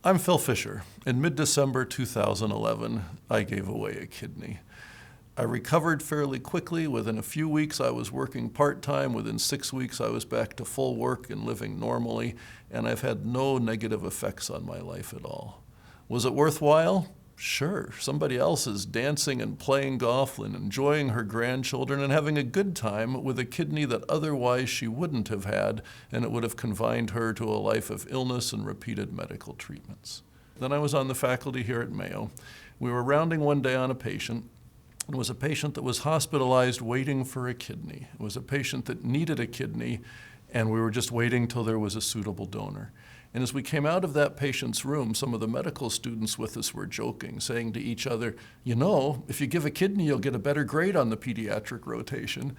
I'm Phil Fisher. In mid-December 2011, I gave away a kidney. I recovered fairly quickly. Within a few weeks, I was working part-time. Within 6 weeks, I was back to full work and living normally, and I've had no negative effects on my life at all. Was it worthwhile? Sure. Somebody else is dancing and playing golf and enjoying her grandchildren and having a good time with a kidney that otherwise she wouldn't have had, and it would have confined her to a life of illness and repeated medical treatments. Then I was on the faculty here at Mayo. We were rounding one day on a patient. It was a patient that was hospitalized waiting for a kidney. It was a patient that needed a kidney, and we were just waiting till there was a suitable donor. And as we came out of that patient's room, some of the medical students with us were joking, saying to each other, you know, if you give a kidney, you'll get a better grade on the pediatric rotation.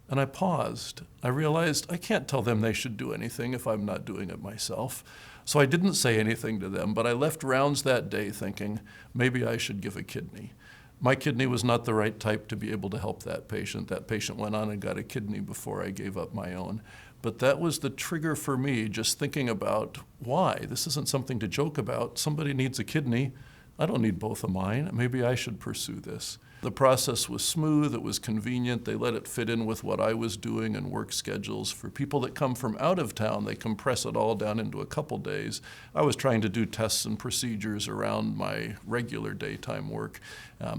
And I paused. I realized I can't tell them they should do anything if I'm not doing it myself. So I didn't say anything to them, but I left rounds that day thinking, maybe I should give a kidney. My kidney was not the right type to be able to help that patient. That patient went on and got a kidney before I gave up my own. But that was the trigger for me, just thinking about why. This isn't something to joke about. Somebody needs a kidney. I don't need both of mine. Maybe I should pursue this. The process was smooth, it was convenient. They let it fit in with what I was doing and work schedules. For people that come from out of town, they compress it all down into a couple days. I was trying to do tests and procedures around my regular daytime work,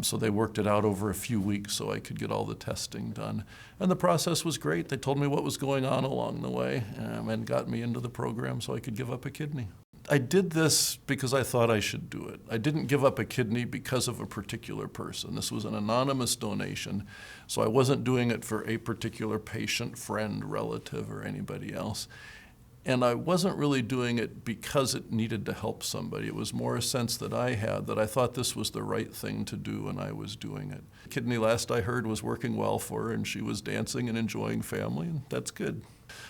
so they worked it out over a few weeks so I could get all the testing done. And the process was great. They told me what was going on along the way and got me into the program so I could give up a kidney. I did this because I thought I should do it. I didn't give up a kidney because of a particular person. This was an anonymous donation, so I wasn't doing it for a particular patient, friend, relative, or anybody else. And I wasn't really doing it because it needed to help somebody. It was more a sense that I had that I thought this was the right thing to do and I was doing it. Kidney, last I heard, was working well for her and she was dancing and enjoying family, and that's good.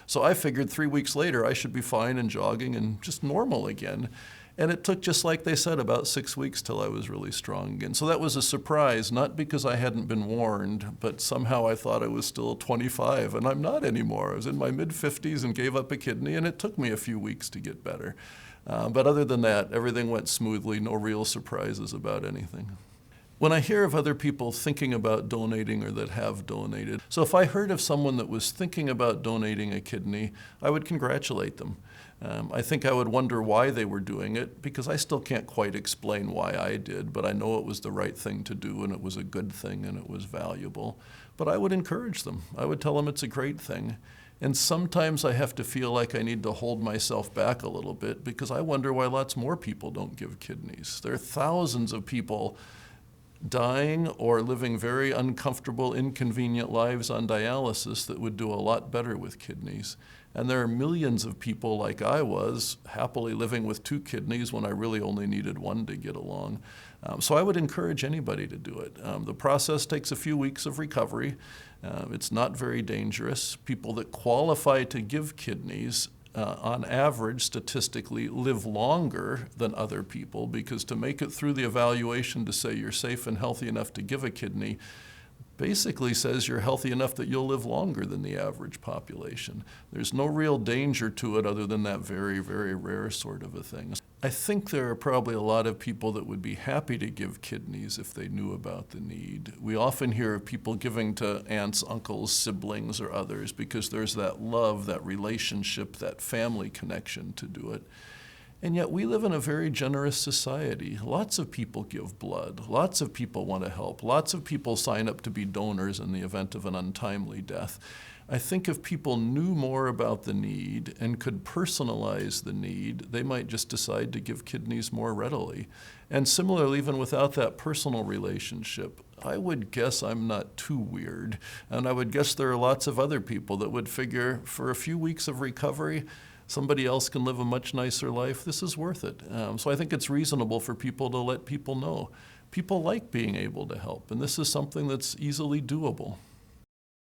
So I figured 3 weeks later I should be fine and jogging and just normal again. And it took, just like they said, about 6 weeks till I was really strong again. So that was a surprise, not because I hadn't been warned, but somehow I thought I was still 25, and I'm not anymore. I was in my mid-50s and gave up a kidney, and it took me a few weeks to get better. But other than that, everything went smoothly, no real surprises about anything. When I hear of other people thinking about donating or that have donated, so if I heard of someone that was thinking about donating a kidney, I would congratulate them. I think I would wonder why they were doing it, because I still can't quite explain why I did, but I know it was the right thing to do and it was a good thing and it was valuable. But I would encourage them. I would tell them it's a great thing. And sometimes I have to feel like I need to hold myself back a little bit because I wonder why lots more people don't give kidneys. There are thousands of people dying or living very uncomfortable, inconvenient lives on dialysis that would do a lot better with kidneys. And there are millions of people like I was, happily living with 2 kidneys when I really only needed one to get along. So I would encourage anybody to do it. The process takes a few weeks of recovery. It's not very dangerous. People that qualify to give kidneys on average, statistically, live longer than other people, because to make it through the evaluation to say you're safe and healthy enough to give a kidney basically says you're healthy enough that you'll live longer than the average population. There's no real danger to it other than that very, very rare sort of a thing. I think there are probably a lot of people that would be happy to give kidneys if they knew about the need. We often hear of people giving to aunts, uncles, siblings, or others because there's that love, that relationship, that family connection to do it. And yet we live in a very generous society. Lots of people give blood. Lots of people want to help. Lots of people sign up to be donors in the event of an untimely death. I think if people knew more about the need and could personalize the need, they might just decide to give kidneys more readily. And similarly, even without that personal relationship, I would guess I'm not too weird. And I would guess there are lots of other people that would figure for a few weeks of recovery, somebody else can live a much nicer life. This is worth it. So I think it's reasonable for people to let people know. People like being able to help, and this is something that's easily doable.